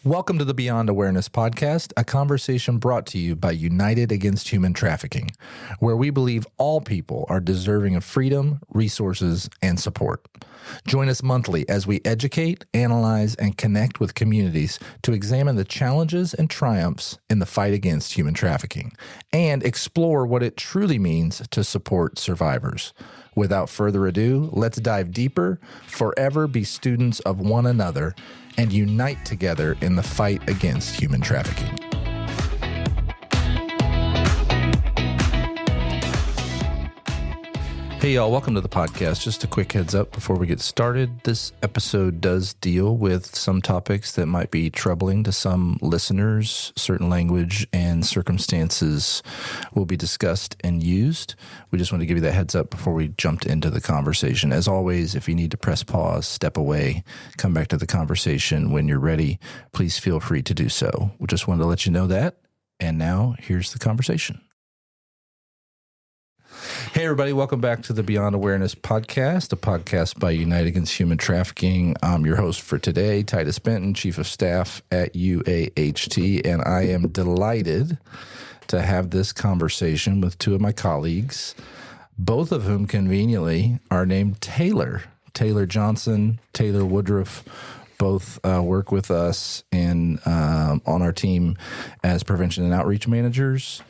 Welcome to the Beyond Awareness podcast, a conversation brought to you by United Against Human Trafficking, where we believe all people are deserving of freedom, resources, and support. Join us monthly as we educate, analyze, and connect with communities to examine the challenges and triumphs in the fight against human trafficking and explore what it truly means to support survivors. Without further ado, let's dive deeper, forever be students of one another, and unite together in the fight against human trafficking. Hey y'all, welcome to the podcast. Just a quick heads up before we get started. This episode does deal with some topics that might be troubling to some listeners. Certain language and circumstances will be discussed and used. We just want to give you that heads up before we jumped into the conversation. As always, if you need to press pause, step away, come back to the conversation when you're ready, please feel free to do so. We just wanted to let you know that. And now here's the conversation. Hey, everybody. Welcome back to the Beyond Awareness podcast, a podcast by United Against Human Trafficking. I'm your host for today, Titus Benton, Chief of Staff at UAHT, and I am delighted to have this conversation with two of my colleagues, both of whom conveniently are named Taylor Johnson, Taylor Woodruff. Both work with us and on our team as prevention and outreach managers.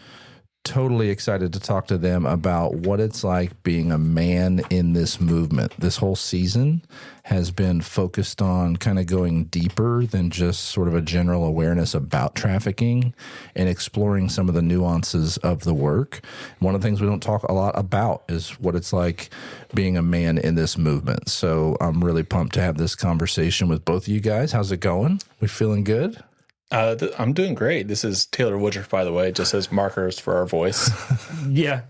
Totally excited to talk to them about what it's like being a man in this movement. This whole season has been focused on kind of going deeper than just sort of a general awareness about trafficking and exploring some of the nuances of the work. One of the things we don't talk a lot about is what it's like being a man in this movement. So I'm really pumped to have this conversation with both of you guys. How's it going? We feeling good? I'm doing great. This is Taylor Woodruff, by the way, just as markers for our voice. Yeah.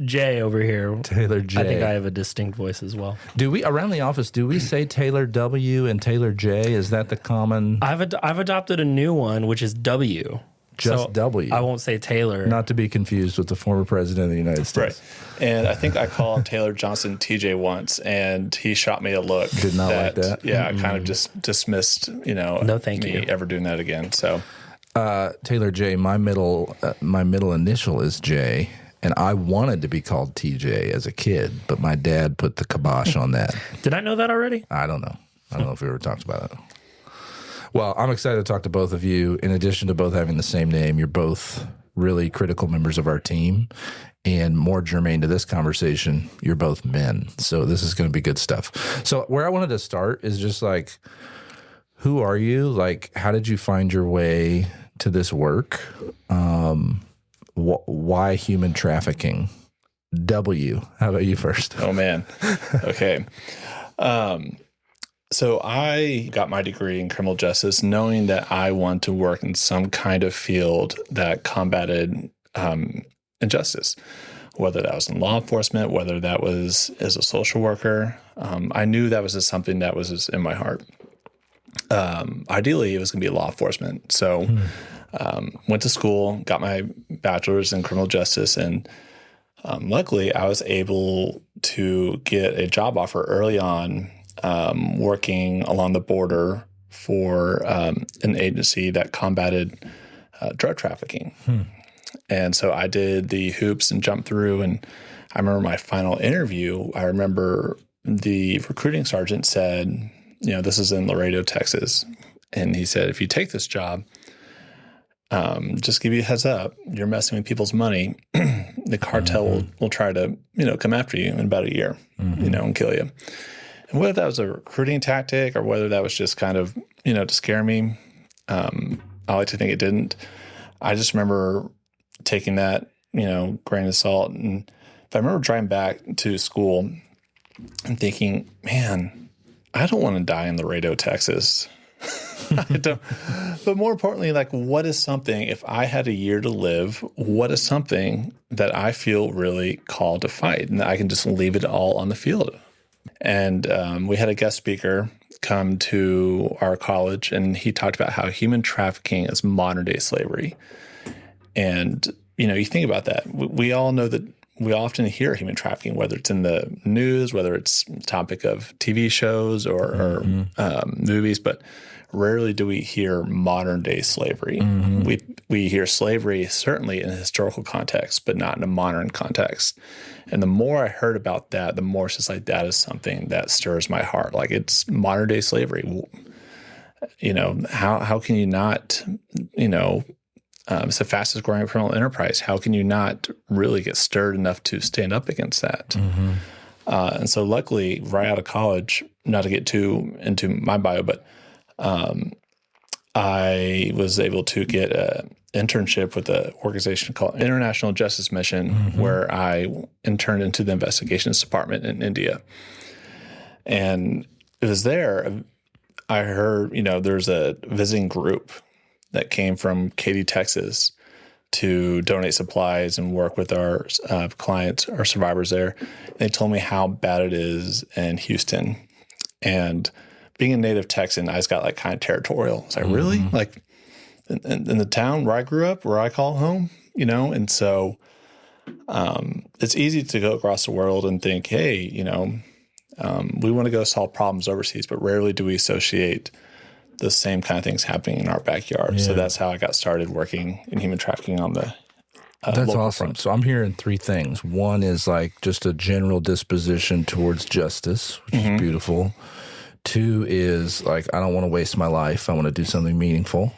Jay over here. Taylor J. I think I have a distinct voice as well. Do we, around the office, do we say Taylor W and Taylor J? Is that the common? I've adopted a new one, which is W. Just so W. I won't say Taylor. Not to be confused with the former president of the United States. Right. And I think I called Taylor Johnson TJ once, and he shot me a look. Did not like that. Yeah, I kind of just dismissed, no, thank me you. ever doing that again. So, Taylor J, my middle initial is J, and I wanted to be called TJ as a kid, but my dad put the kibosh on that. Did I know that already? I don't know. I don't know if we ever talked about it. Well, I'm excited to talk to both of you. In addition to both having the same name, you're both really critical members of our team. And more germane to this conversation, you're both men. So this is going to be good stuff. So where I wanted to start is just like, who are you? Like, how did you find your way to this work? Why human trafficking? W, how about you first? oh man. Okay. So I got my degree in criminal justice knowing that I want to work in some kind of field that combated injustice, whether that was in law enforcement, whether that was as a social worker. I knew that was just something that was just in my heart. Ideally, it was going to be law enforcement. So went to school, got my bachelor's in criminal justice, and luckily I was able to get a job offer early on working along the border for an agency that combated drug trafficking. And so I did the hoops and jumped through. And I remember my final interview, I remember the recruiting sergeant said, this is in Laredo, Texas. And he said, if you take this job, just give you a heads up, you're messing with people's money. The cartel will try to, come after you in about a year, and kill you. And whether that was a recruiting tactic or whether that was just kind of, to scare me, I like to think it didn't. I just remember taking that, grain of salt. And if I remember driving back to school and thinking, man, I don't want to die in Laredo, Texas. I don't. But more importantly, like, what is something, if I had a year to live, what is something that I feel really called to fight and that I can just leave it all on the field? And we had a guest speaker come to our college, and he talked about how human trafficking is modern day slavery. And, you think about that. We all know that we often hear human trafficking, whether it's in the news, whether it's topic of TV shows or movies, but rarely do we hear modern day slavery. We hear slavery certainly in a historical context, but not in a modern context. And the more I heard about that, the more it's just like, that is something that stirs my heart. Like, it's modern day slavery. You know, how can you not, you know, it's the fastest growing criminal enterprise. How can you not really get stirred enough to stand up against that? And so luckily, right out of college, not to get too into my bio, but I was able to get an internship with an organization called International Justice Mission, where I interned into the investigations department in India. And it was there, I heard, you know, there's a visiting group that came from Katy, Texas, to donate supplies and work with our clients, our survivors there. And they told me how bad it is in Houston. And being a native Texan, I just got like kind of territorial. It's like, really? Like in the town where I grew up, where I call home, you know? And so it's easy to go across the world and think, hey, you know, we want to go solve problems overseas, but rarely do we associate the same kind of things happening in our backyard. So that's how I got started working in human trafficking on the That's awesome. Front. So I'm hearing three things. One is like just a general disposition towards justice, which is beautiful. Two is like, I don't want to waste my life. I want to do something meaningful.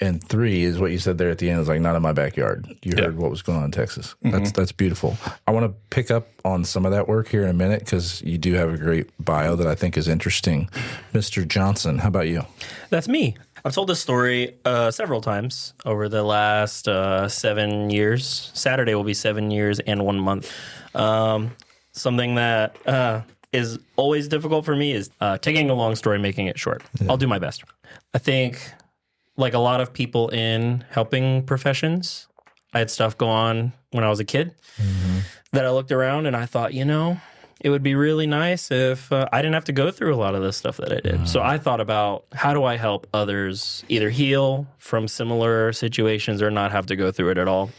And three is what you said there at the end, is like, not in my backyard. You heard what was going on in Texas. That's beautiful. I want to pick up on some of that work here in a minute, because you do have a great bio that I think is interesting. Mr. Johnson, how about you? That's me. I've told this story several times over the last 7 years. Saturday will be 7 years and 1 month. Something that is always difficult for me is taking a long story, making it short. I'll do my best. I think, like a lot of people in helping professions, I had stuff go on when I was a kid that I looked around and I thought, you know, it would be really nice if I didn't have to go through a lot of the stuff that I did. So I thought about, how do I help others either heal from similar situations or not have to go through it at all?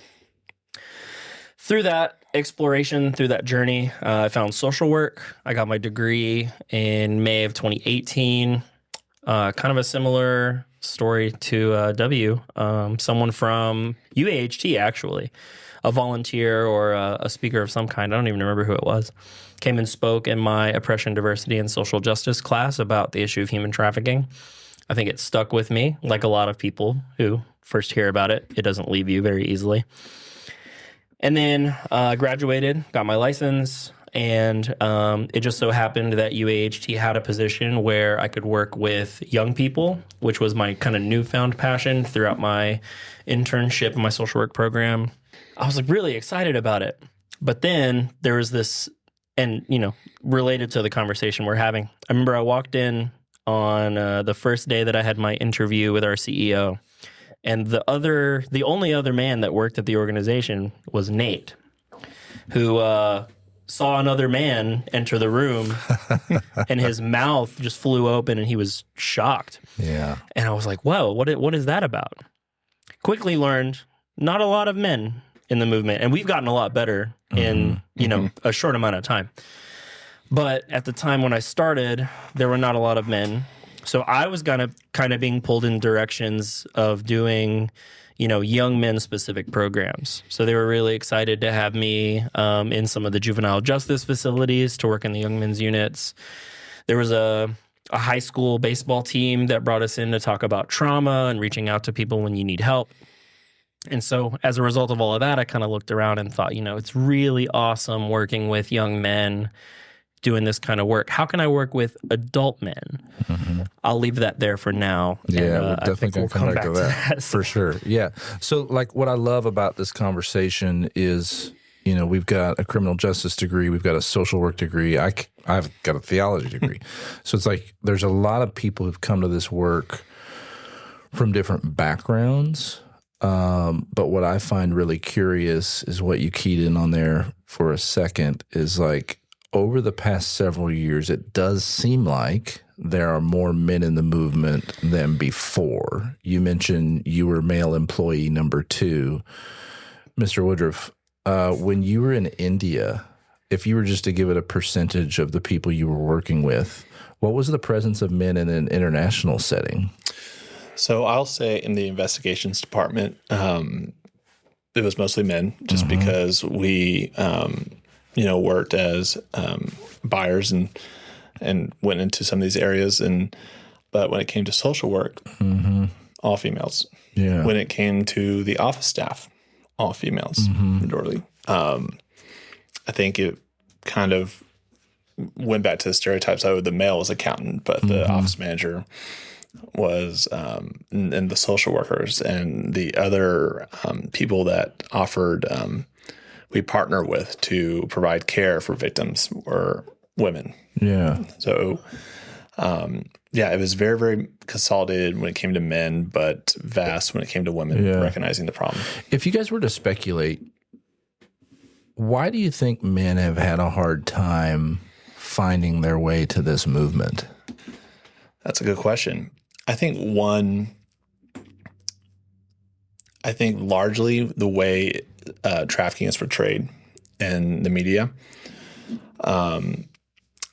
Through that exploration, through that journey, I found social work. I got my degree in May of 2018. Kind of a similar story to W. Someone from UAHT, actually, a volunteer or a speaker of some kind, I don't even remember who it was, came and spoke in my oppression, diversity, and social justice class about the issue of human trafficking. I think it stuck with me, like a lot of people who first hear about it. It doesn't leave you very easily. And then graduated, got my license, and it just so happened that UAHT had a position where I could work with young people, which was my kind of newfound passion throughout my internship and my social work program. I was like really excited about it. But then there was this, and you know, related to the conversation we're having, I remember I walked in on the first day that I had my interview with our CEO, and the only other man that worked at the organization was Nate, who saw another man enter the room and his mouth just flew open and he was shocked. Yeah. And I was like, whoa, what is that about? Quickly learned not a lot of men in the movement. And we've gotten a lot better in, you know, a short amount of time. But at the time when I started, there were not a lot of men. So I was kind of being pulled in directions of doing, you know, young men specific programs. So they were really excited to have me in some of the juvenile justice facilities to work in the young men's units. There was a high school baseball team that brought us in to talk about trauma and reaching out to people when you need help. And so as a result of all of that, I kind of looked around and thought, you know, it's really awesome working with young men doing this kind of work. How can I work with adult men? I'll leave that there for now. Yeah, we're definitely going to come back to that for sure. Yeah. So like what I love about this conversation is, you know, we've got a criminal justice degree, we've got a social work degree, I've got a theology degree. So it's like there's a lot of people who've come to this work from different backgrounds. But what I find really curious is what you keyed in on there for a second is like, over the past several years, it does seem like there are more men in the movement than before. You mentioned you were male employee number 2. Mr. Woodruff, when you were in India, if you were just to give it a percentage of the people you were working with, what was the presence of men in an international setting? So I'll say in the investigations department, it was mostly men, just because we, worked as buyers and went into some of these areas. But when it came to social work, all females. Yeah. When it came to the office staff, all females, majority. I think it kind of went back to the stereotypes. The male was accountant, but the office manager was, and the social workers and the other people that offered, we partner with to provide care for victims were women. Yeah. So, it was very, very consolidated when it came to men, but vast when it came to women recognizing the problem. If you guys were to speculate, why do you think men have had a hard time finding their way to this movement? That's a good question. I think largely the way trafficking is portrayed in the media,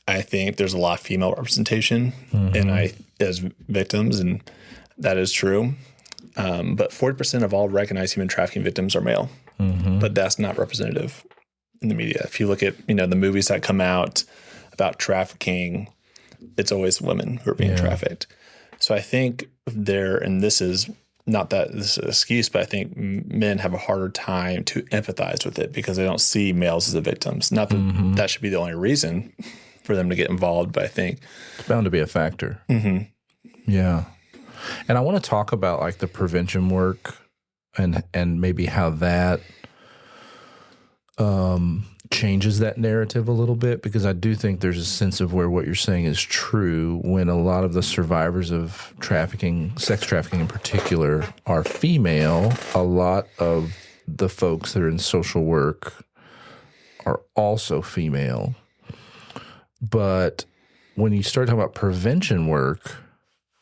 I think there's a lot of female representation as victims, and that is true. But 40% of all recognized human trafficking victims are male, but that's not representative in the media. If you look at the movies that come out about trafficking, it's always women who are being trafficked. So I think and this is not that this is an excuse, but I think men have a harder time to empathize with it because they don't see males as the victims. Not that that should be the only reason for them to get involved, but I think it's bound to be a factor. Yeah. And I want to talk about like the prevention work and maybe how that changes that narrative a little bit, because I do think there's a sense of where what you're saying is true when a lot of the survivors of trafficking, sex trafficking in particular, are female. A lot of the folks that are in social work are also female. But when you start talking about prevention work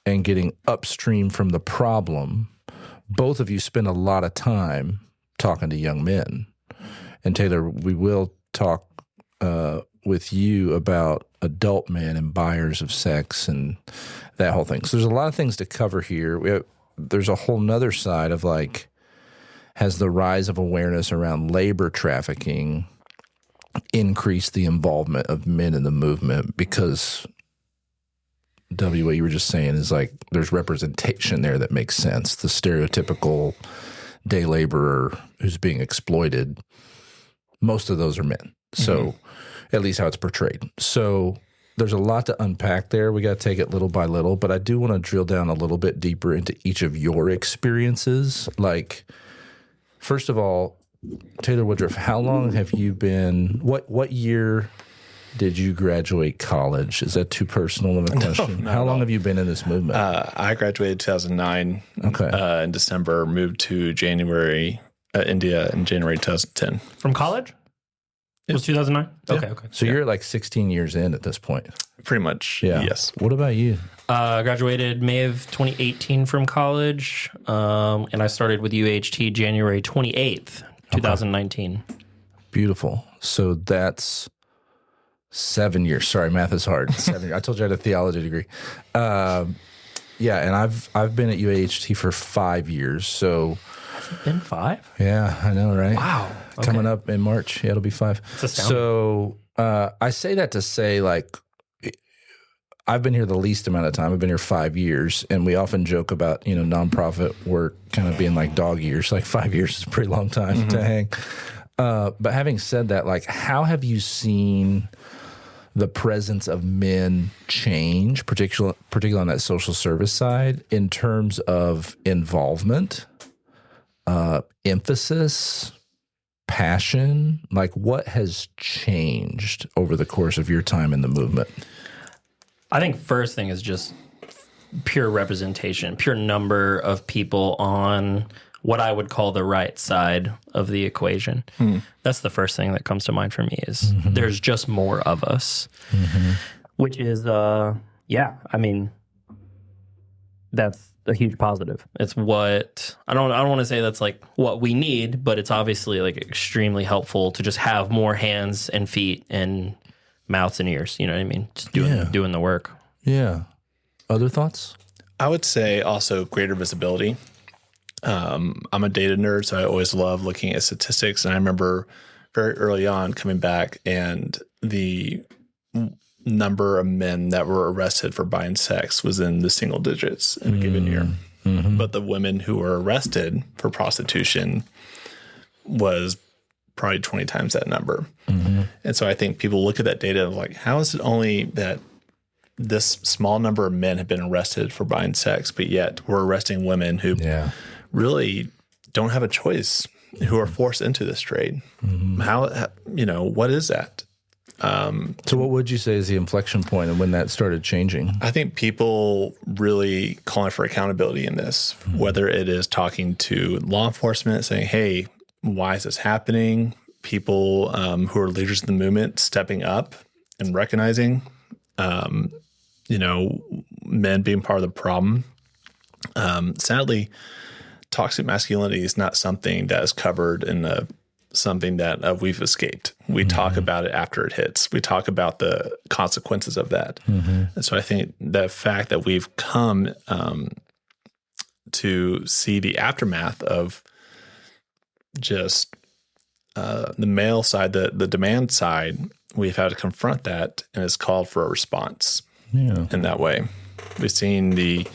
and getting upstream from the problem, both of you spend a lot of time talking to young men. And Taylor, we will talk with you about adult men and buyers of sex and that whole thing. So there's a lot of things to cover here. There's a whole nother side of like, has the rise of awareness around labor trafficking increased the involvement of men in the movement? Because what you were just saying is like there's representation there that makes sense. The stereotypical day laborer who's being exploited, most of those are men. So at least how it's portrayed. So there's a lot to unpack there. We got to take it little by little, but I do want to drill down a little bit deeper into each of your experiences. Like, first of all, Taylor Woodruff, how long have you been, what year did you graduate college? Is that too personal of a question? No, how long have you been in this movement? I graduated 2009 in December, moved to India in January 2010. From college? It was 2009? Yeah. Okay. So you're like 16 years in at this point. Pretty much, Yeah. yes. What about you? I graduated May of 2018 from college, and I started with UHT January 28th, 2019. Beautiful. So that's 7 years. Sorry, math is hard. 7 years. I told you I had a theology degree. And I've been at UAHT for 5 years. So Has it been 5? yeah, I know, right? Wow. Okay. Coming up in March. Yeah, it'll be 5. It's astounding. So I say that to say, like, I've been here the least amount of time. I've been here 5 years, and we often joke about, nonprofit work kind of being like dog years. Like 5 years is a pretty long time to hang. But having said that, like, how have you seen the presence of men change, particularly on that social service side, in terms of involvement, emphasis, passion? Like, what has changed over the course of your time in the movement? I think first thing is just pure representation, pure number of people on what I would call the right side of the equation. That's the first thing that comes to mind for me is there's just more of us, which is, that's a huge positive. It's what I don't want to say that's like what we need, but it's obviously like extremely helpful to just have more hands and feet and mouths and ears. You know what I mean? Just doing the work. Yeah. Other thoughts? I would say also greater visibility. I'm a data nerd, so I always love looking at statistics. And I remember very early on coming back and the number of men that were arrested for buying sex was in the single digits in a given year. Mm-hmm. But the women who were arrested for prostitution was probably 20 times that number. Mm-hmm. And so I think people look at that data and like, how is it only that this small number of men have been arrested for buying sex, but yet we're arresting women who really don't have a choice, who are forced into this trade? Mm-hmm. How, what is that? So what would you say is the inflection point and when that started changing? I think people really calling for accountability in this, whether it is talking to law enforcement saying, hey, why is this happening? People who are leaders in the movement stepping up and recognizing, men being part of the problem. Sadly, toxic masculinity is not something that is covered in something that we've escaped. We talk about it after it hits. We talk about the consequences of that. Mm-hmm. And so I think the fact that we've come to see the aftermath of just the male side, the demand side, we've had to confront that, and it's called for a response in that way. We've seen the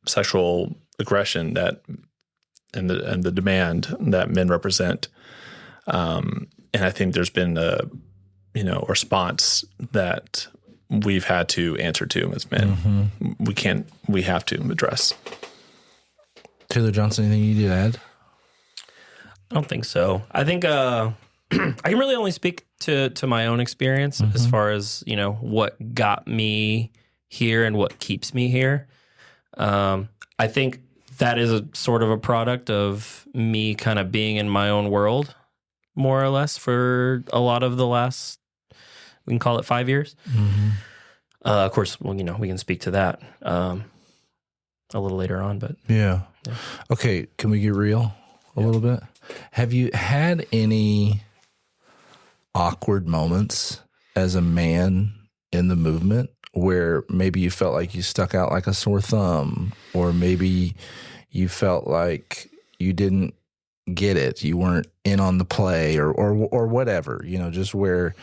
sexual aggression and the demand that men represent. And I think there's been a response that we've had to answer to as men. Mm-hmm. We have to address. Taylor Johnson, anything you need to add? I don't think so. I think I can really only speak to my own experience as far as, what got me here and what keeps me here. I think that is a sort of a product of me kind of being in my own world, more or less, for a lot of the last, we can call it 5 years. Mm-hmm. Of course, we can speak to that a little later on, but yeah. Okay, can we get real a little bit? Have you had any awkward moments as a man in the movement where maybe you felt like you stuck out like a sore thumb, or maybe you felt like you didn't get it, you weren't in on the play, or whatever, just where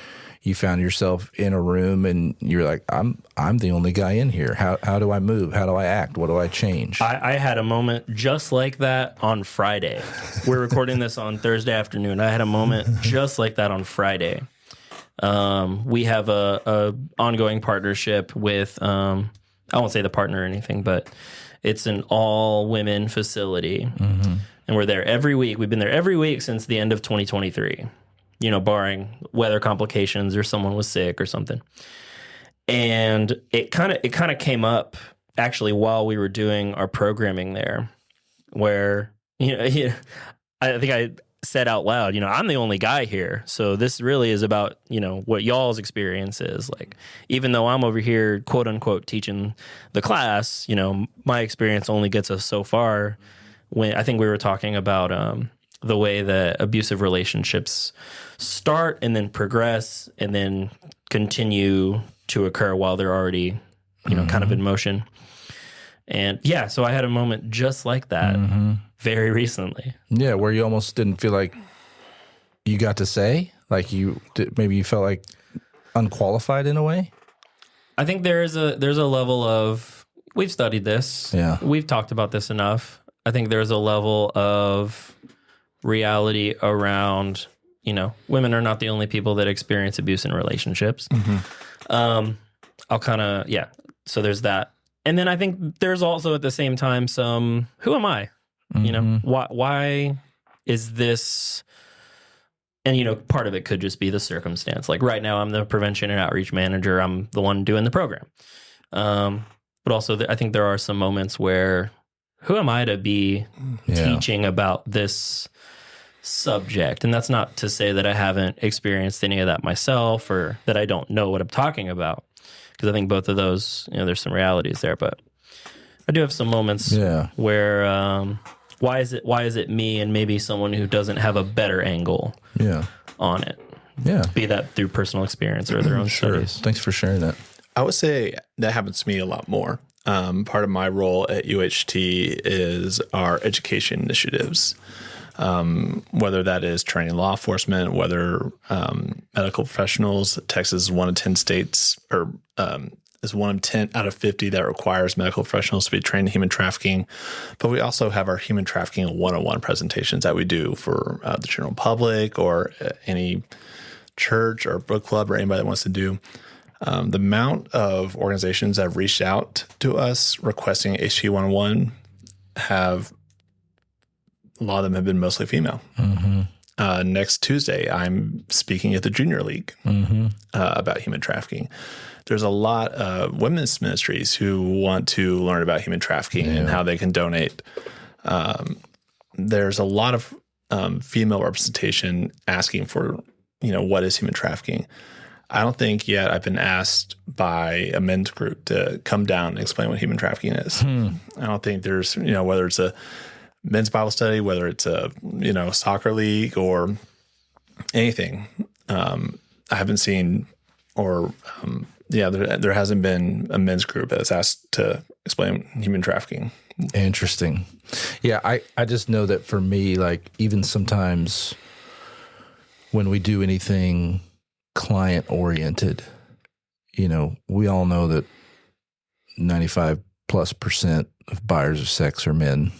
you found yourself in a room and you're like, I'm the only guy in here. How do I move? How do I act? What do I change? I had a moment just like that on Friday. We're recording this on Thursday afternoon. I had a moment just like that on Friday. We have a ongoing partnership with, I won't say the partner or anything, but it's an all women facility. Mm-hmm. And we're there every week. We've been there every week since the end of 2023, barring weather complications or someone was sick or something. And it kind of came up actually while we were doing our programming there, where, I think I said out loud, I'm the only guy here. So this really is about, what y'all's experience is. Like, even though I'm over here, quote unquote, teaching the class, my experience only gets us so far. When I think we were talking about the way that abusive relationships start and then progress and then continue to occur while they're already, kind of in motion. And yeah, so I had a moment just like that very recently. Yeah, where you almost didn't feel like you got to say, like maybe you felt like unqualified in a way. I think there's a level of, we've studied this. Yeah. We've talked about this enough. I think there's a level of reality around, women are not the only people that experience abuse in relationships. Mm-hmm. So there's that. And then I think there's also at the same time some, who am I? Mm-hmm. Why is this? And, part of it could just be the circumstance. Like right now I'm the prevention and outreach manager. I'm the one doing the program. But also I think there are some moments where, who am I to be teaching about this subject? And that's not to say that I haven't experienced any of that myself or that I don't know what I'm talking about. Because I think both of those, there's some realities there. But I do have some moments where why is it me and maybe someone who doesn't have a better angle on it? Yeah. Be that through personal experience or their own studies. Thanks for sharing that. I would say that happens to me a lot more. Part of my role at UHT is our education initiatives, whether that is training law enforcement, whether medical professionals. Texas is one of 10 states, or is one of 10 out of 50 that requires medical professionals to be trained in human trafficking. But we also have our human trafficking 101 presentations that we do for the general public or any church or book club or anybody that wants to do. The amount of organizations that have reached out to us requesting HT 101 a lot of them have been mostly female. Next Tuesday, I'm speaking at the Junior League about human trafficking. There's a lot of women's ministries who want to learn about human trafficking and how they can donate. There's a lot of female representation asking for, what is human trafficking. I don't think yet I've been asked by a men's group to come down and explain what human trafficking is. I don't think there's, whether it's a men's Bible study, whether it's a, soccer league or anything. I haven't seen there hasn't been a men's group that's asked to explain human trafficking. Interesting. Yeah, I just know that for me, like even sometimes when we do anything client-oriented, we all know that 95+% of buyers of sex are men.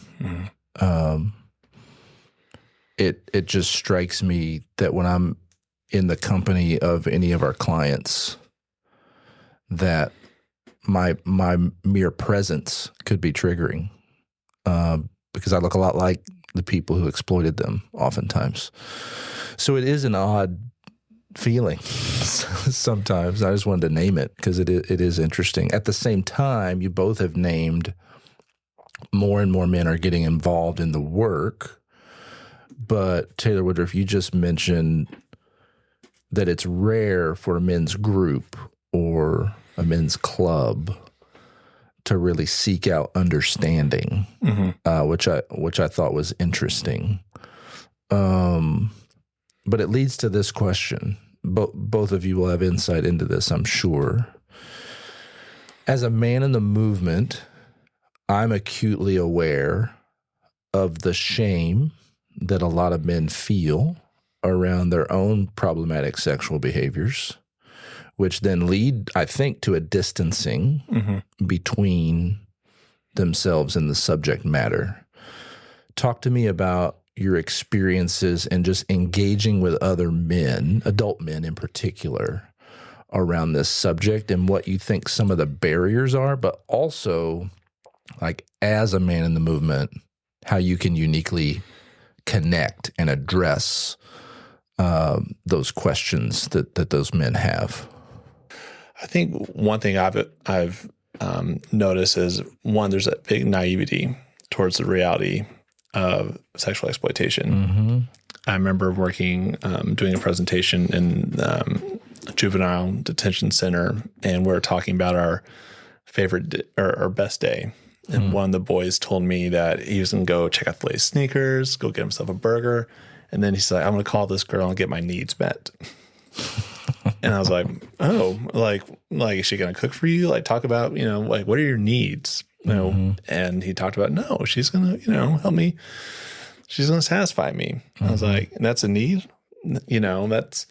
It just strikes me that when I'm in the company of any of our clients, that my mere presence could be triggering, because I look a lot like the people who exploited them oftentimes. So it is an odd feeling sometimes. I just wanted to name it because it is interesting. At the same time, you both have named more and more men are getting involved in the work. But Taylor Woodruff, you just mentioned that it's rare for a men's group or a men's club to really seek out understanding, which I thought was interesting. But it leads to this question. Both of you will have insight into this, I'm sure. As a man in the movement, I'm acutely aware of the shame that a lot of men feel around their own problematic sexual behaviors, which then lead, I think, to a distancing between themselves and the subject matter. Talk to me about your experiences and just engaging with other men, adult men in particular, around this subject and what you think some of the barriers are, but also, like, as a man in the movement, how you can uniquely connect and address those questions that those men have. I think one thing I've noticed is, one, there's a big naivety towards the reality of sexual exploitation. I remember working, doing a presentation in a juvenile detention center, and we were talking about our favorite or our best day. And one of the boys told me that he was going to go check out the latest sneakers, go get himself a burger. And then he's like, I'm going to call this girl and get my needs met. And I was like, oh, like, is she going to cook for you? Like, talk about, like, what are your needs? And he talked about, no, she's going to, help me. She's going to satisfy me. I was like, that's a need? It's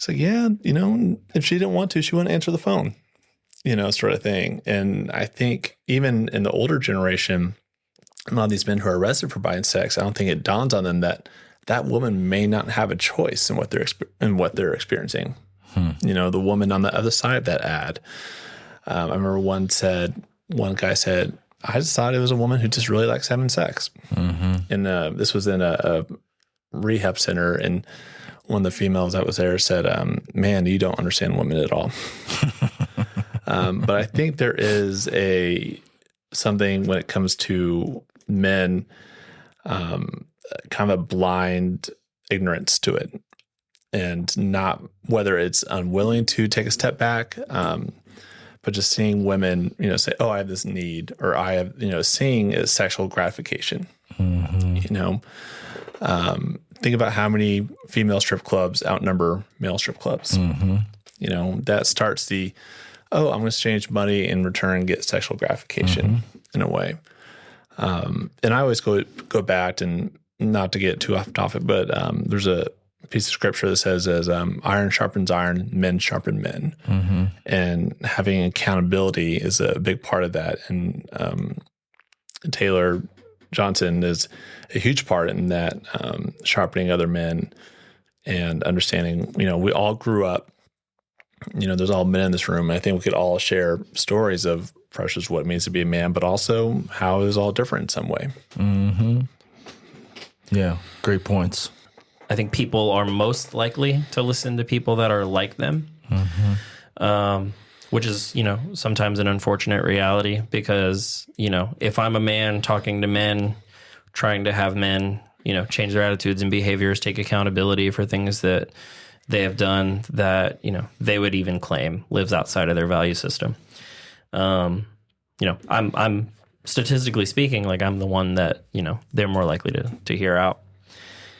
like, yeah, if she didn't want to, she wouldn't answer the phone, sort of thing. And I think even in the older generation, a lot of these men who are arrested for buying sex, I don't think it dawns on them that that woman may not have a choice in what they're experiencing. The woman on the other side of that ad. I remember one guy said, I just thought it was a woman who just really likes having sex. And this was in a rehab center, and one of the females that was there said, man, you don't understand women at all. But I think there is something when it comes to men, kind of a blind ignorance to it, and not whether it's unwilling to take a step back, but just seeing women, say, oh, I have this need, or I have, seeing is sexual gratification. Think about how many female strip clubs outnumber male strip clubs. That starts I'm going to exchange money in return and get sexual gratification in a way. And I always go back, and not to get too off topic, but there's a piece of scripture that says, as iron sharpens iron, men sharpen men. And having accountability is a big part of that. And Taylor Johnson is a huge part in that, sharpening other men and understanding, we all grew up, there's all men in this room. And I think we could all share stories of precious what it means to be a man, but also how it is all different in some way. Yeah, great points. I think people are most likely to listen to people that are like them, which is, sometimes an unfortunate reality because, if I'm a man talking to men, trying to have men, change their attitudes and behaviors, take accountability for things that they have done that, they would even claim lives outside of their value system. I'm statistically speaking, like I'm the one that, they're more likely to hear out.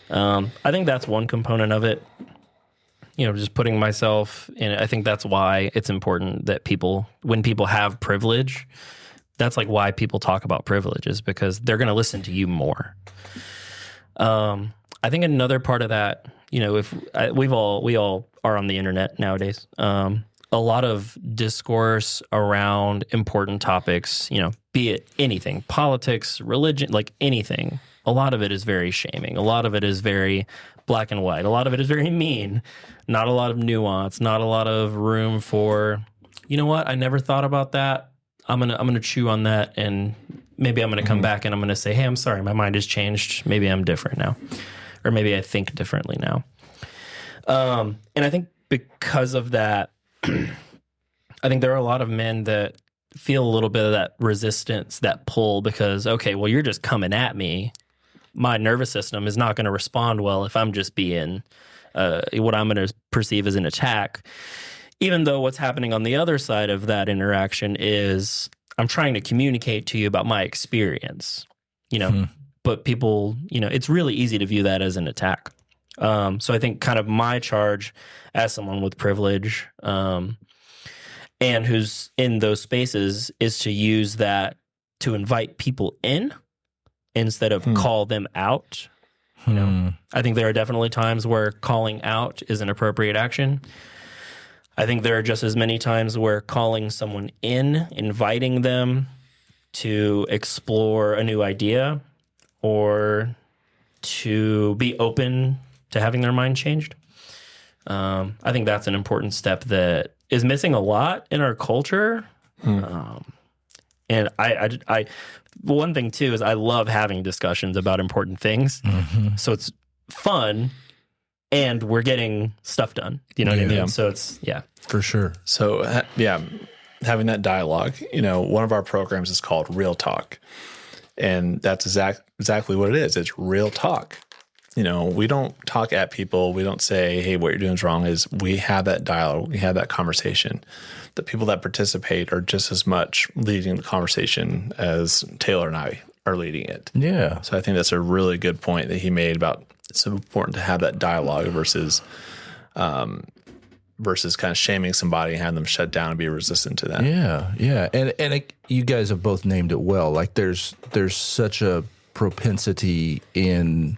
I think that's one component of it, just putting myself in. I think that's why it's important that when people have privilege, that's like why people talk about privilege, is because they're going to listen to you more. I think another part of that, we all are on the internet nowadays. A lot of discourse around important topics, be it anything, politics, religion, like anything. A lot of it is very shaming. A lot of it is very black and white. A lot of it is very mean. Not a lot of nuance. Not a lot of room for, you know what? I never thought about that. I'm gonna chew on that, and maybe I'm gonna come back and I'm gonna say, hey, I'm sorry, my mind has changed. Maybe I'm different now, or maybe I think differently now. And I think because of that, I think there are a lot of men that feel a little bit of that resistance, that pull, because, okay, well, you're just coming at me. My nervous system is not going to respond well if I'm just being what I'm going to perceive as an attack, even though what's happening on the other side of that interaction is I'm trying to communicate to you about my experience, but people, it's really easy to view that as an attack. So I think kind of my charge as someone with privilege, and who's in those spaces, is to use that to invite people in instead of call them out. I think there are definitely times where calling out is an appropriate action. I think there are just as many times where calling someone in, inviting them to explore a new idea or to be open to having their mind changed. I think that's an important step that is missing a lot in our culture. And I one thing too is I love having discussions about important things. So it's fun and we're getting stuff done. You know what I mean? So it's, for sure. So having that dialogue, one of our programs is called Real Talk, and that's exactly what it is. It's real talk. We don't talk at people. We don't say, hey, what you're doing is wrong. We have that dialogue. We have that conversation. The people that participate are just as much leading the conversation as Taylor and I are leading it. Yeah. So I think that's a really good point that he made about it's so important to have that dialogue versus kind of shaming somebody and having them shut down and be resistant to that. Yeah. And you guys have both named it well. Like there's such a propensity in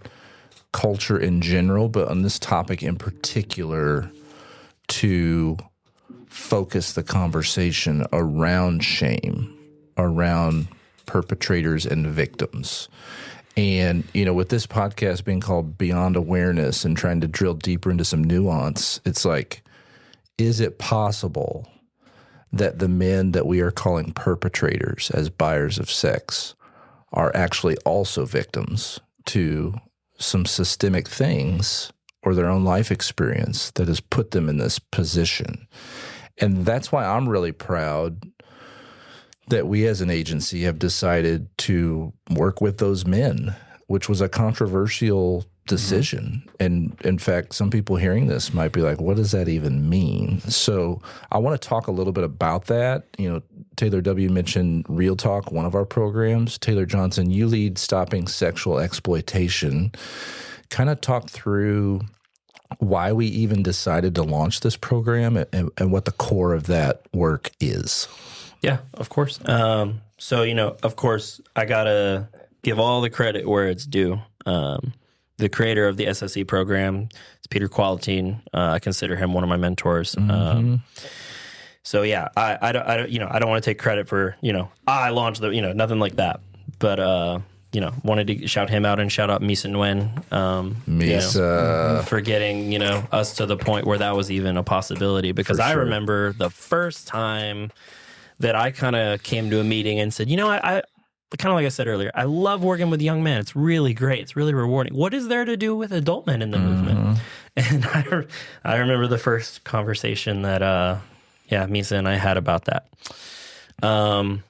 culture in general, but on this topic in particular, to focus the conversation around shame, around perpetrators and victims. And, with this podcast being called Beyond Awareness and trying to drill deeper into some nuance, it's like, is it possible that the men that we are calling perpetrators as buyers of sex are actually also victims to some systemic things or their own life experience that has put them in this position? And that's why I'm really proud that we as an agency have decided to work with those men which was a controversial decision. And in fact, some people hearing this might be like, what does that even mean? So I want to talk a little bit about that. You know, Taylor W. mentioned Real Talk, one of our programs. Taylor Johnson, you lead Stopping Sexual Exploitation. Kind of talk through why we even decided to launch this program and what the core of that work is. Yeah, of course. So, you know, of course, I got to give all the credit where it's due. The creator of the SSE program is Peter Qualitine. I consider him one of my mentors. So yeah, I don't want to take credit for, I launched nothing like that. But, wanted to shout him out and shout out Misa Nguyen. Misa. For getting, us to the point where that was even a possibility. Because I remember the first time that I kind of came to a meeting and said, I kind of like I said earlier, I love working with young men. It's really great. It's really rewarding. What is there to do with adult men in the movement? And I remember the first conversation that, Misa and I had about that. The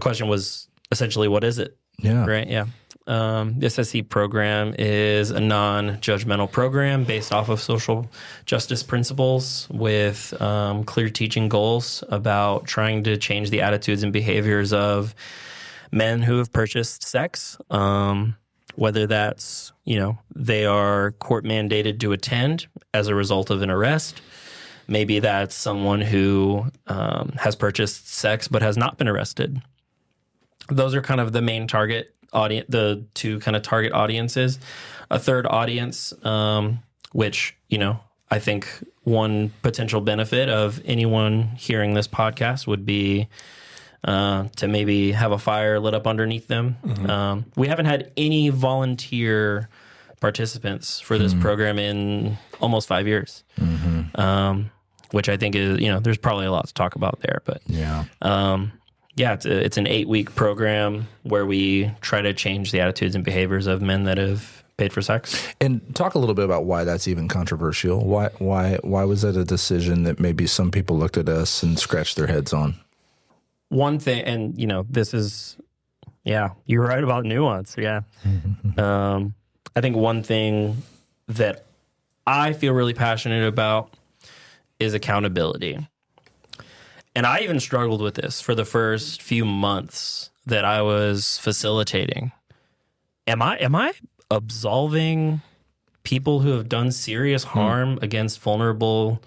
question was essentially, what is it? Yeah. Right? Yeah. The SSE program is a non-judgmental program based off of social justice principles with clear teaching goals about trying to change the attitudes and behaviors of men who have purchased sex, whether that's, they are court mandated to attend as a result of an arrest. Maybe that's someone who has purchased sex but has not been arrested. Those are kind of the main target audience, the two kind of target audiences. A third audience, which, I think one potential benefit of anyone hearing this podcast would be to maybe have a fire lit up underneath them. We haven't had any volunteer participants for this program in almost 5 years, which I think is, there's probably a lot to talk about there. But it's an 8-week program where we try to change the attitudes and behaviors of men that have paid for sex. And talk a little bit about why that's even controversial. Why was that a decision that maybe some people looked at us and scratched their heads on? One thing, and this is, you're right about nuance. Yeah. I think one thing that I feel really passionate about is accountability. And I even struggled with this for the first few months that I was facilitating. Am I absolving people who have done serious harm against vulnerable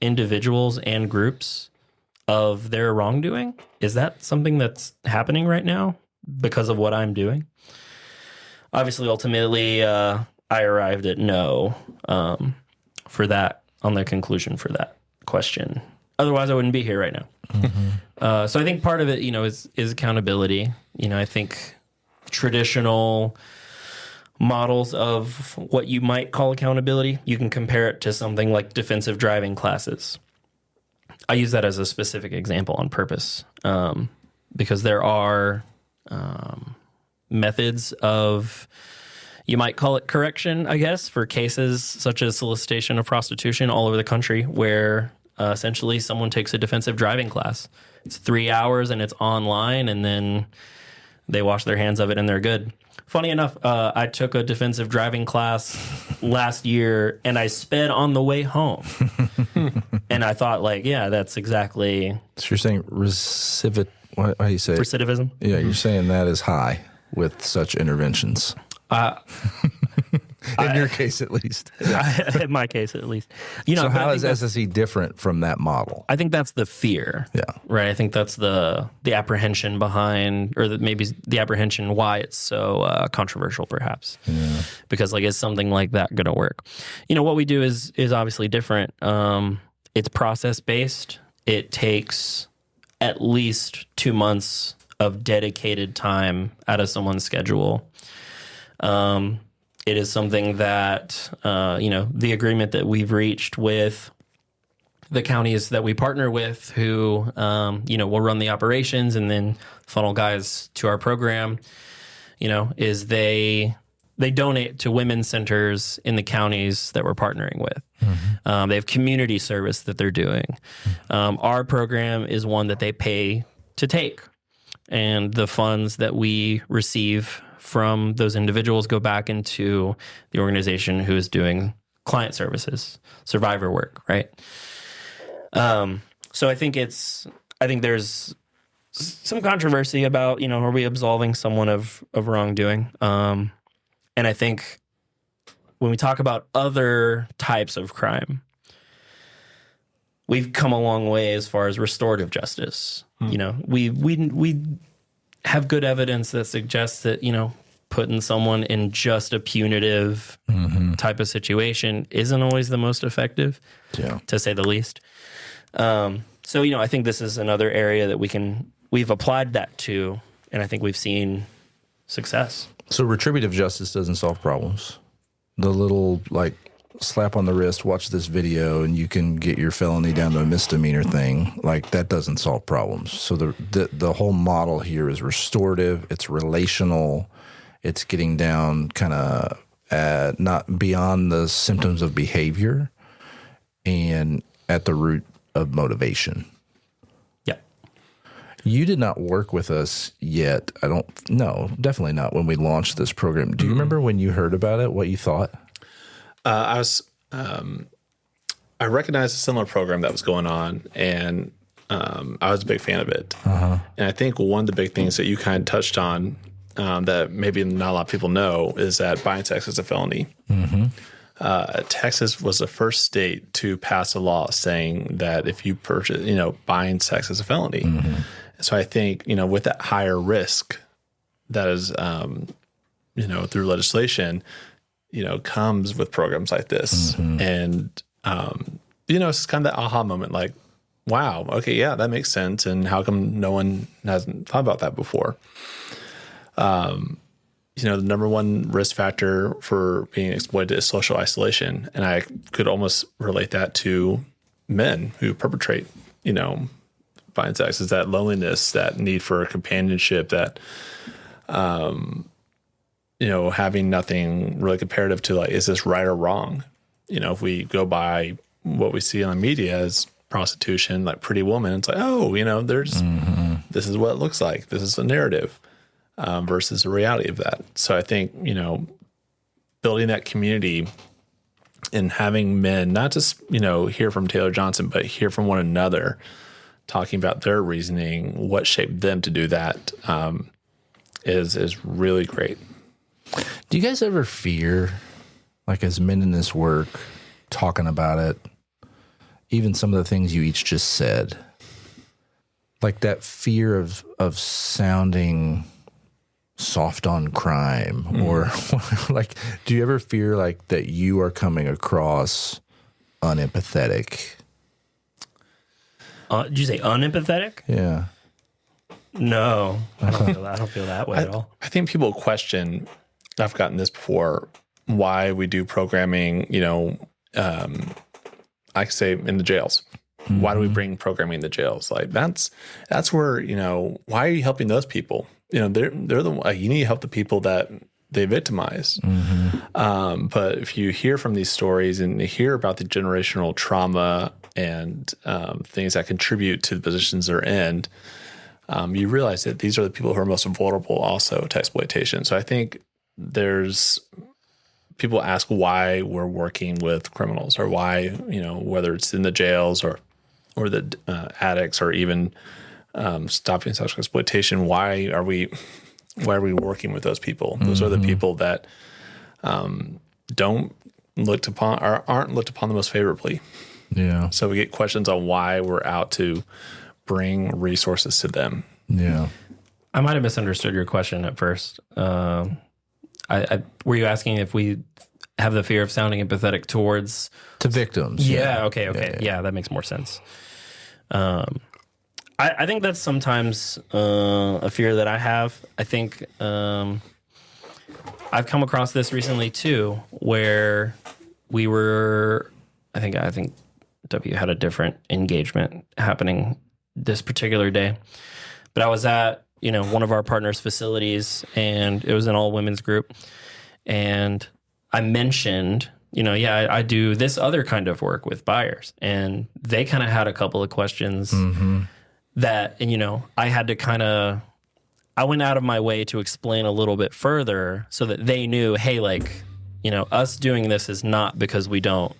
individuals and groups of their wrongdoing? Is that something that's happening right now because of what I'm doing? Obviously, ultimately, I arrived at no for that, on the conclusion for that question. Otherwise, I wouldn't be here right now. So I think part of it, is accountability. I think traditional models of what you might call accountability, you can compare it to something like defensive driving classes. I use that as a specific example on purpose because there are methods of, you might call it correction, I guess, for cases such as solicitation of prostitution all over the country where essentially someone takes a defensive driving class. It's 3 hours and it's online, and then they wash their hands of it and they're good. Funny enough, I took a defensive driving class last year and I sped on the way home. And I thought, that's exactly... So you're saying what do you say? Recidivism? Yeah, you're saying that is high with such interventions. In your case, at least. In my case, at least. So how is SSE different from that model? I think that's the fear. Yeah. Right. I think that's the apprehension behind, or maybe the apprehension why it's so controversial, perhaps. Yeah. Because is something like that going to work? What we do is obviously different. It's process based. It takes at least 2 months of dedicated time out of someone's schedule. It is something that, the agreement that we've reached with the counties that we partner with who, will run the operations and then funnel guys to our program, is they donate to women's centers in the counties that we're partnering with. They have community service that they're doing. Our program is one that they pay to take. And the funds that we receive from those individuals go back into the organization who is doing client services, survivor work, right? So I think there's some controversy about, are we absolving someone of wrongdoing? And I think when we talk about other types of crime, we've come a long way as far as restorative justice. We have good evidence that suggests that, putting someone in just a punitive type of situation isn't always the most effective, to say the least. So, I think this is another area that we've applied that to, and I think we've seen success. So retributive justice doesn't solve problems. The little, slap on the wrist, watch this video, and you can get your felony down to a misdemeanor thing, that doesn't solve problems. So the whole model here is restorative, it's relational, it's getting down kind of not beyond the symptoms of behavior and at the root of motivation. Yeah. You did not work with us yet. No, definitely not when we launched this program. Do you remember when you heard about it, what you thought? I recognized a similar program that was going on, and I was a big fan of it. And I think one of the big things that you kind of touched on that maybe not a lot of people know is that buying sex is a felony. Texas was the first state to pass a law saying that if you purchase, buying sex is a felony. So I think, with that higher risk that is, through legislation, comes with programs like this. And, it's kind of that aha moment, wow, okay, yeah, that makes sense. And how come no one hasn't thought about that before? The number one risk factor for being exploited is social isolation. And I could almost relate that to men who perpetrate, buying sex, is that loneliness, that need for companionship, that, having nothing really comparative to is this right or wrong? If we go by what we see on the media as prostitution, like Pretty Woman, it's there's, this is what it looks like. This is a narrative. Versus the reality of that. So I think, building that community and having men not just, hear from Taylor Johnson, but hear from one another, talking about their reasoning, what shaped them to do that, is really great. Do you guys ever fear, as men in this work, talking about it, even some of the things you each just said, that fear of sounding soft on crime, or do you ever fear that you are coming across unempathetic? Did you say unempathetic? Yeah. No, I don't feel that way at all. I think people question, I've gotten this before, why we do programming, I could say in the jails. Why do we bring programming in the jails? That's where, why are you helping those people? They're the you need to help the people that they victimize. But if you hear from these stories and you hear about the generational trauma and things that contribute to the positions they're in, you realize that these are the people who are most vulnerable also to exploitation. So I think there's people ask why we're working with criminals, or why, whether it's in the jails or the addicts, or even stopping sexual exploitation. Why are we working with those people? Those are the people that aren't looked upon the most favorably. Yeah. So we get questions on why we're out to bring resources to them. Yeah. I might have misunderstood your question at first. Were you asking if we have the fear of sounding empathetic to victims? Yeah. Okay. Yeah, that makes more sense. I think that's sometimes a fear that I have. I think I've come across this recently too, where we were. I think W had a different engagement happening this particular day, but I was at one of our partners' facilities, and it was an all women's group, and I mentioned, I do this other kind of work with buyers, and they kind of had a couple of questions. That, I had to kind of I went out of my way to explain a little bit further so that they knew, hey, like, you know, us doing this is not because we don't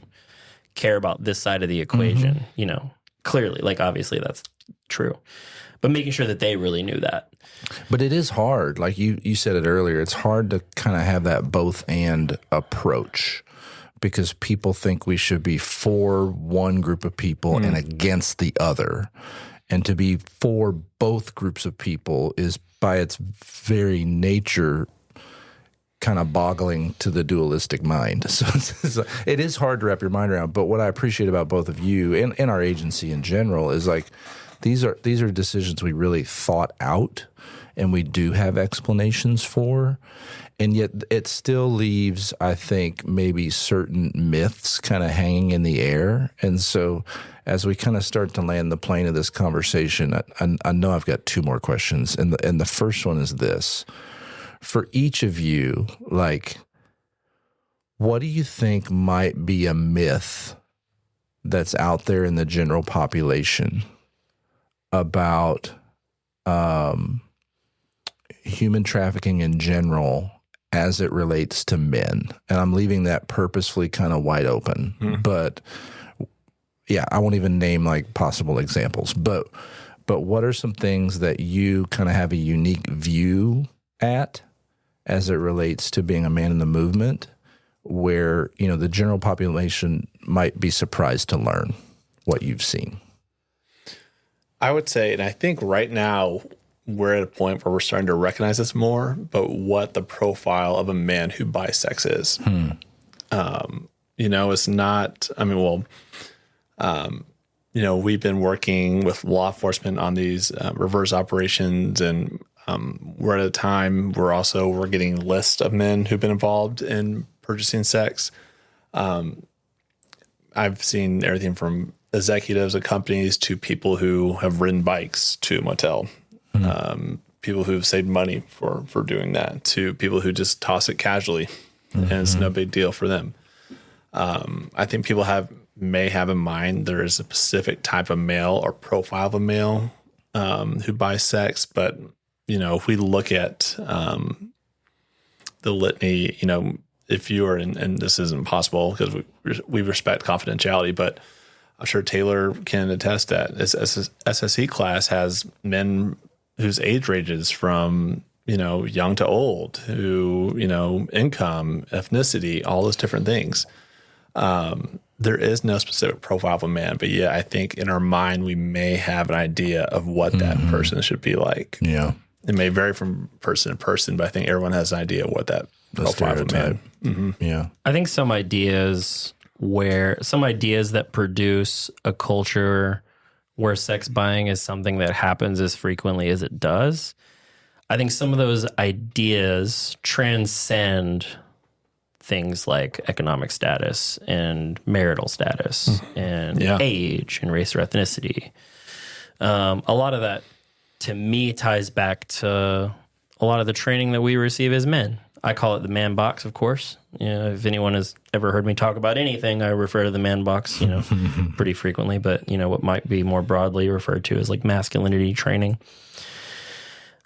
care about this side of the equation, you know, clearly, like, obviously that's true, but making sure that they really knew that. But it is hard. Like you said it earlier, it's hard to kind of have that both and approach because people think we should be for one group of people and against the other. And to be for both groups of people is by its very nature kind of boggling to the dualistic mind. So it is hard to wrap your mind around. But what I appreciate about both of you and our agency in general is like these are decisions we really thought out and we do have explanations for. And yet it still leaves, I think, maybe certain myths kind of hanging in the air. And so as we kind of start to land the plane of this conversation, I know I've got two more questions. And the first one is this. For each of you, like, what do you think might be a myth that's out there in the general population about human trafficking in general as it relates to men? And I'm leaving that purposefully kind of wide open. But yeah, I won't even name like possible examples. But what are some things that you kind of have a unique view at as it relates to being a man in the movement where, you know, the general population might be surprised to learn what you've seen? I would say, and I think right now we're at a point where we're starting to recognize this more, but what the profile of a man who buys sex is. You know, it's not, I mean, well, you know, we've been working with law enforcement on these reverse operations, and we're at a time where we're getting lists of men who've been involved in purchasing sex. I've seen everything from executives of companies to people who have ridden bikes to a motel, people who've saved money for doing that, to people who just toss it casually and it's no big deal for them. I think people may have in mind there is a specific type of male or profile of a male who buys sex, but you know, if we look at the litany, you know, if you are and this isn't possible because we respect confidentiality, but I'm sure Taylor can attest that this SSE class has men whose age ranges from, you know, young to old, who, you know, income, ethnicity, all those different things. There is no specific profile of a man, but yeah, I think in our mind we may have an idea of what that person should be like. Yeah. It may vary from person to person, but I think everyone has an idea of what that profile of a man. Yeah. I think some ideas that produce a culture where sex buying is something that happens as frequently as it does, I think some of those ideas transcend things like economic status and marital status and age and race or ethnicity. A lot of that, to me, ties back to a lot of the training that we receive as men. I call it the man box, of course. You know, if anyone has ever heard me talk about anything, I refer to the man box, you know, pretty frequently. But, you know, what might be more broadly referred to as like masculinity training.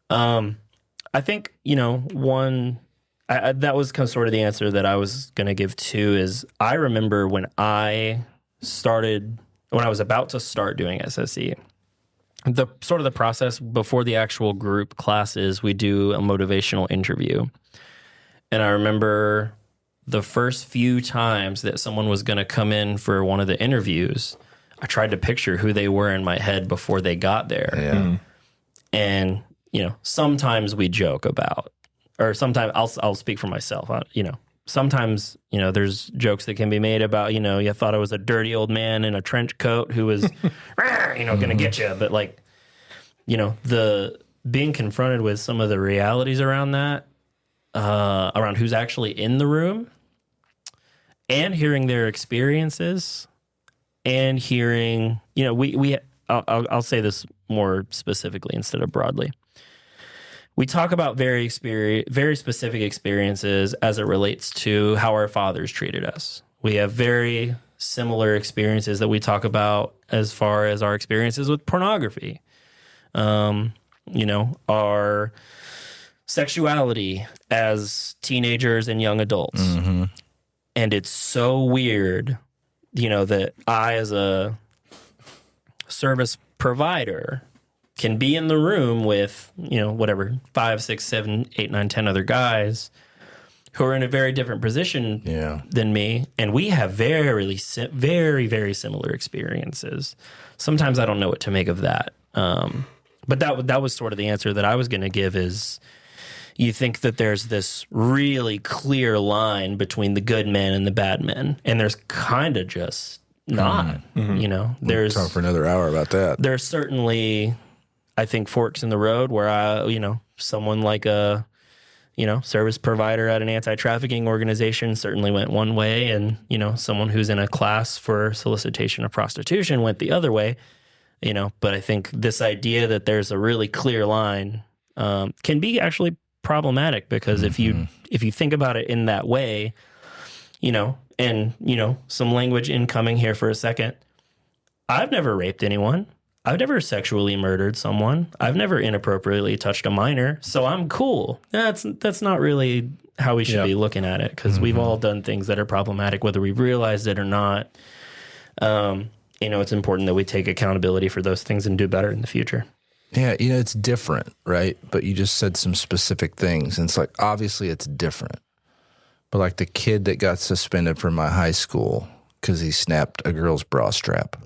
I think, you know, that was kind of sort of the answer that I was going to give too, is I remember when I was about to start doing SSE, the sort of the process before the actual group classes, we do a motivational interview. And I remember the first few times that someone was going to come in for one of the interviews, I tried to picture who they were in my head before they got there. Yeah. And, you know, sometimes we joke about, or sometimes I'll speak for myself, you know, sometimes, you know, there's jokes that can be made about, you know, you thought it was a dirty old man in a trench coat who was, you know, going to get you. But like, you know, the being confronted with some of the realities around that, around who's actually in the room and hearing their experiences and hearing, you know, I'll say this more specifically instead of broadly. We talk about very specific experiences as it relates to how our fathers treated us. We have very similar experiences that we talk about as far as our experiences with pornography. our sexuality as teenagers and young adults. Mm-hmm. And it's so weird, that I, as a service provider, can be in the room with, 5, 6, 7, 8, 9, 10 other guys who are in a very different position than me. And we have very, very similar experiences. Sometimes I don't know what to make of that. But that was sort of the answer that I was going to give is, you think that there's this really clear line between the good men and the bad men, and there's kind of just not. There's talk for another hour about that. There's certainly, I think, forks in the road where someone like a service provider at an anti-trafficking organization certainly went one way, and someone who's in a class for solicitation of prostitution went the other way. But I think this idea that there's a really clear line can be actually problematic, because if you think about it in that way, and some language incoming here for a second, I've never raped anyone. I've never sexually murdered someone. I've never inappropriately touched a minor, so I'm cool. That's not really how we should be looking at it, because we've all done things that are problematic, whether we've realized it or not. It's important that we take accountability for those things and do better in the future. Yeah, it's different, right? But you just said some specific things, and it's like, obviously it's different. But like the kid that got suspended from my high school because he snapped a girl's bra strap.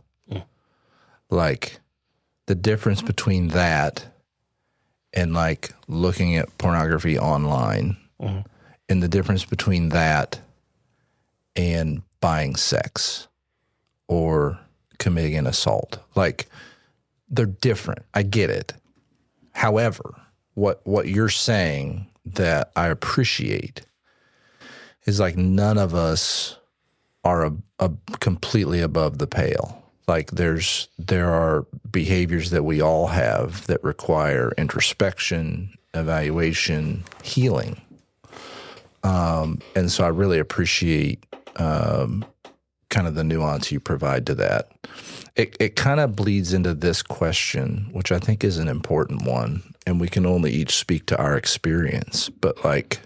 Like, the difference between that and like looking at pornography online, and the difference between that and buying sex or committing an assault. Like, they're different. I get it. However, what you're saying that I appreciate is like none of us are completely above the pale. Like there are behaviors that we all have that require introspection, evaluation, healing. And so I really appreciate kind of the nuance you provide to that. It kind of bleeds into this question, which I think is an important one, and we can only each speak to our experience. But like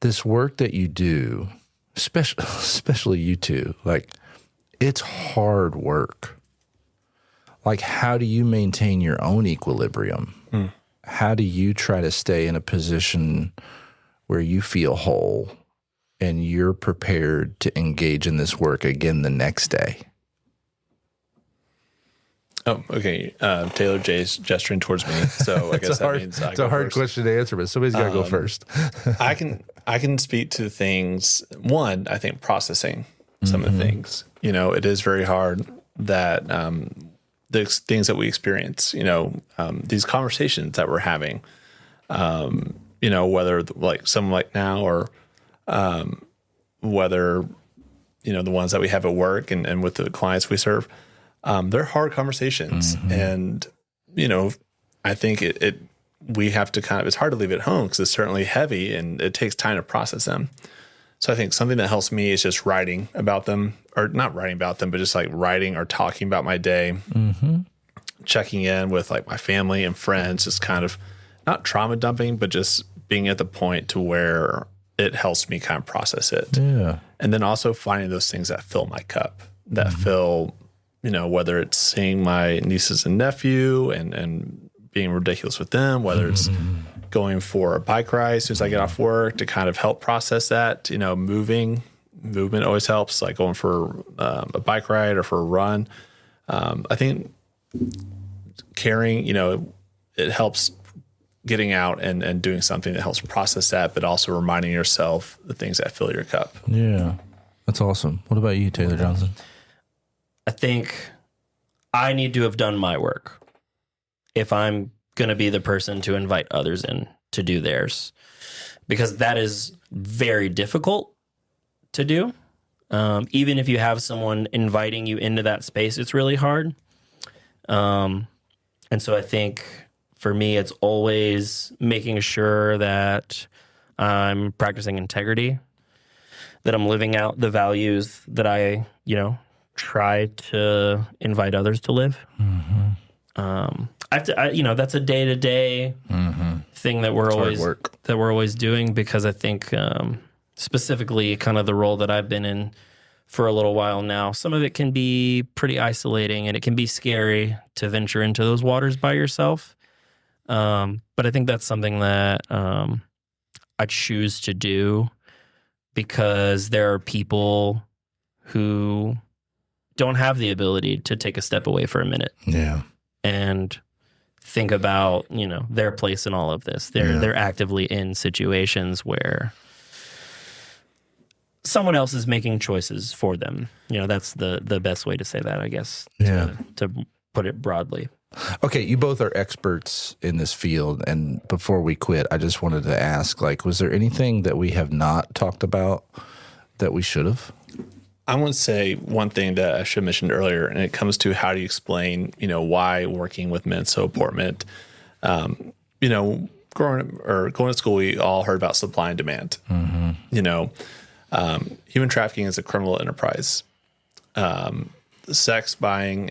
this work that you do, especially you two, like it's hard work. Like, how do you maintain your own equilibrium? How do you try to stay in a position where you feel whole and you're prepared to engage in this work again the next day? Oh, okay. Taylor J's gesturing towards me, so I guess that means it's a hard question to answer, but somebody's got to go first. I can speak to things. One, I think processing some of the things. It is very hard that the things that we experience. These conversations that we're having. Whether like someone like now or whether the ones that we have at work and with the clients we serve. They're hard conversations, and I think we have to it's hard to leave it at home because it's certainly heavy and it takes time to process them. So I think something that helps me is just writing about them, or not writing about them, but just like writing or talking about my day, checking in with like my family and friends, just kind of not trauma dumping, but just being at the point to where it helps me kind of process it. Yeah. And then also finding those things that fill my cup, that fill, whether it's seeing my nieces and nephew and being ridiculous with them, whether it's going for a bike ride as soon as I get off work to kind of help process that. Movement always helps, like going for a bike ride or for a run. I think caring, it helps getting out and doing something that helps process that, but also reminding yourself the things that fill your cup. Yeah. That's awesome. What about you, Taylor Johnson? I think I need to have done my work if I'm going to be the person to invite others in to do theirs, because that is very difficult to do. Even if you have someone inviting you into that space, it's really hard. And so I think for me, it's always making sure that I'm practicing integrity, that I'm living out the values that I, try to invite others to live. that's a day-to-day thing that we're always doing, because I think specifically kind of the role that I've been in for a little while now, some of it can be pretty isolating and it can be scary to venture into those waters by yourself. But I think that's something that I choose to do because there are people who don't have the ability to take a step away for a minute. Yeah. And think about, their place in all of this. They're actively in situations where someone else is making choices for them. That's the best way to say that, I guess, to put it broadly. Okay, you both are experts in this field, and before we quit, I just wanted to ask, was there anything that we have not talked about that we should have? I want to say one thing that I should have mentioned earlier, and it comes to how do you explain, why working with men is so important. Going to school, we all heard about supply and demand. Human trafficking is a criminal enterprise. Sex buying,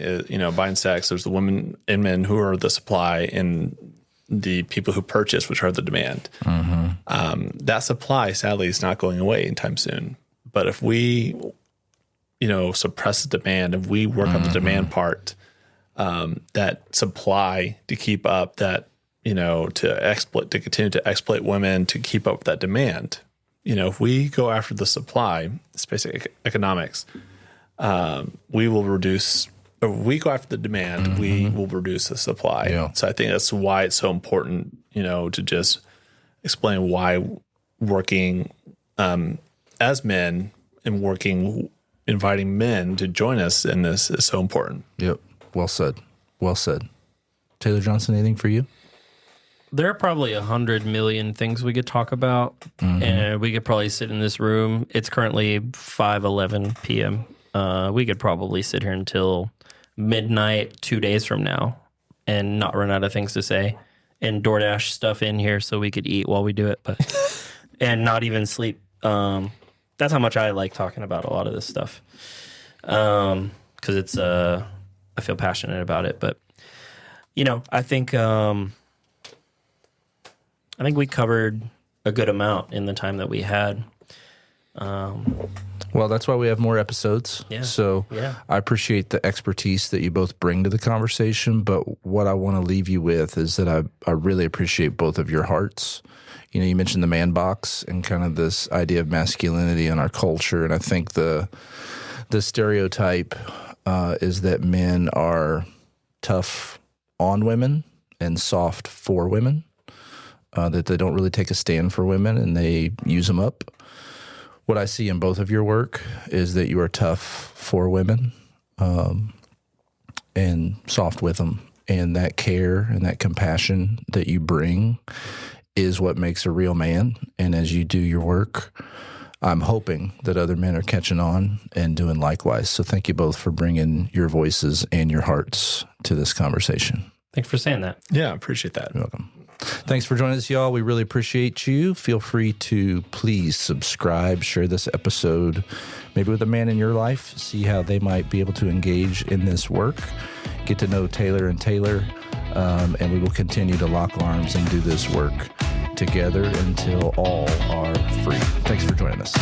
buying sex, there's the women and men who are the supply and the people who purchase, which are the demand. That supply, sadly, is not going away anytime soon. But if we, suppress the demand, if we work on the demand part, that supply to keep up that, to continue to exploit women, to keep up with that demand, if we go after the supply, it's basic economics, we will reduce, or if we go after the demand, we will reduce the supply. Yeah. So I think that's why it's so important, to just explain why working as men and inviting men to join us in this is so important. Yep. Well said. Well said. Taylor Johnson, anything for you? There are probably 100 million things we could talk about, and we could probably sit in this room. It's currently 5:11 p.m. We could probably sit here until midnight 2 days from now and not run out of things to say, and DoorDash stuff in here so we could eat while we do it, but and not even sleep. That's how much I like talking about a lot of this stuff, because it's I feel passionate about it. But I think we covered a good amount in the time that we had. Well, that's why we have more episodes. Yeah. So I appreciate the expertise that you both bring to the conversation. But what I want to leave you with is that I really appreciate both of your hearts. You mentioned the man box and kind of this idea of masculinity in our culture. And I think the stereotype is that men are tough on women and soft for women. That they don't really take a stand for women and they use them up. What I see in both of your work is that you are tough for women and soft with them. And that care and that compassion that you bring is what makes a real man. And as you do your work, I'm hoping that other men are catching on and doing likewise. So thank you both for bringing your voices and your hearts to this conversation. Thanks for saying that. Yeah, I appreciate that. You're welcome. Thanks for joining us, y'all. We really appreciate you. Feel free to please subscribe, share this episode, maybe with a man in your life, see how they might be able to engage in this work. Get to know Taylor and Taylor, and we will continue to lock arms and do this work together until all are free. Thanks for joining us.